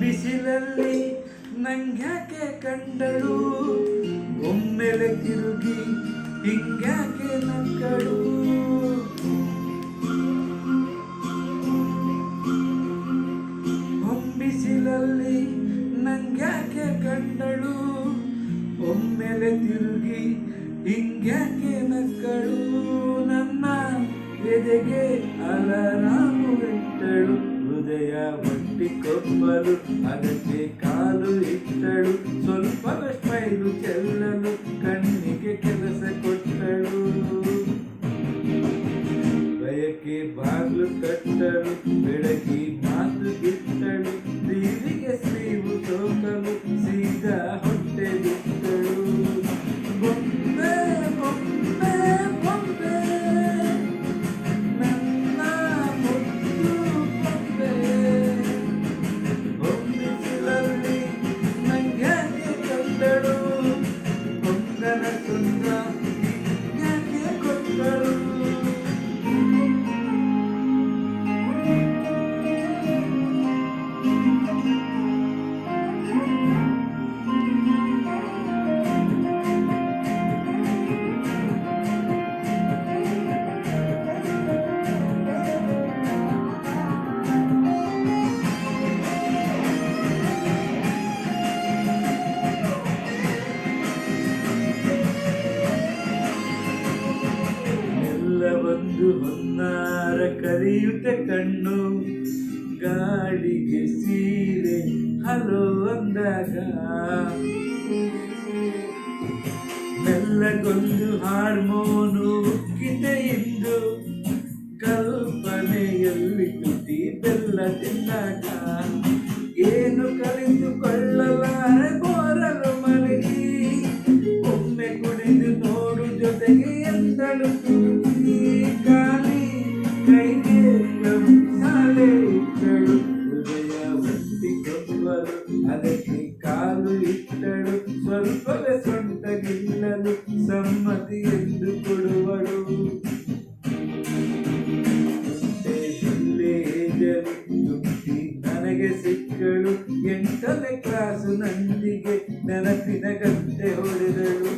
ಬಿಸಿಲಲ್ಲಿ ನಂಗ್ಯಾಕೆ ಕಂಡಳು, ಒಮ್ಮೆಲೆ ತಿರುಗಿ ಹಿಂಗ್ಯಾಕೆ ನಕ್ಕಳು. ಬಿಸಿಲಲ್ಲಿ ನಂಗ್ಯಾಕೆ ಕಂಡಳು, ಒಮ್ಮೆಲೆ ತಿರುಗಿ ಹಿಂಗ್ಯಾಕೆ ನಕ್ಕಳು. ನನ್ನ ಎದೆಗೆ ಅಲರಾಮು ಇಟ್ಟಳು, ಹೃದಯ ಒಟ್ಟಿಕೊಬ್ಬಲು ಅದಕ್ಕೆ ಕಾಲು ಇಟ್ಟಳು. ಸ್ವಲ್ಪ ಸ್ಮೈಲು ಚೆಲ್ಲಲು ಕಣ್ಣಿಗೆ ಕೆಲಸ ಕೊಟ್ಟಳು. ಬಯಕೆ ಬಾಗ್ಲು ಕಟ್ಟಳು, ಬೆಳಕಿ ಮಾತು ಬಿಟ್ಟಳು. ಸ್ಲೀವಿಗೆ ಸ್ಲೀವು ಸೋಕಲು ಸೀದಾ ಹೊಟ್ಟೆ ಬಿಟ್ಟಳು. ಬೊಂಬೆ ಬೊಂಬೆ ಬೊಂಬೆ ನನ್ನ ಮುದ್ದು ಬೊಂಬೆ. ಬಿಸಿಲಲ್ಲಿ ನಂಗ್ಯಾಕೆ ಕಂಡಳು, ಕೊಂಗನ ಸುಂದ ಯಾಕೆ ಕೊಟ್ಟಳು. ಒಂದು ಹೊನ್ನಾರ ಕರೆಯುತ್ತ ಕಣ್ಣು, ಗಾಳಿಗೆ ಸೀರೆ ಹಲೋ ಅಂದಾಗ ಮೆಲ್ಲಗೊಂದು ಹಾರ್ಮೋನು ಉಕ್ಕಿದೆ ಇಂದು. ಕಲ್ಪನೆಯಲ್ಲಿ ತುಟಿ ಬೆಲ್ಲ ತಿಂದಾಗ ಏನು ಕಲಿತುಕೊಳ್ಳಲಾರೆ ಬೋರಲು ಮಲಗಿ. ಒಮ್ಮೆ ಕುಡಿದು ನೋಡು ಜೊತೆಗೆ ಎಂದಳು ಖಾಲಿ ಕೈಗೆ ಸಾಲೆ ಇಟ್ಟಳು. ಹೃದಯ ಒಟ್ಟಿಕೊಬ್ಬಲು ಅದಕ್ಕೆ ಕಾಲು ಇಟ್ಟಳು. ಸ್ವಲ್ಪವೇ ಸೊಂಟ ಗಿಲ್ಲಲು ಸಮ್ಮತಿ ಎಂದು ಕೊಡುವಳು. ತುಟ್ಟಿ ನನಗೆ ಸಿಕ್ಕಳು, 8ನೇ ಕ್ಲಾಸು ನಂದಿಗೆ ನೆನಪಿನ ಗಂಟೆ ಹೊಡೆದಳು.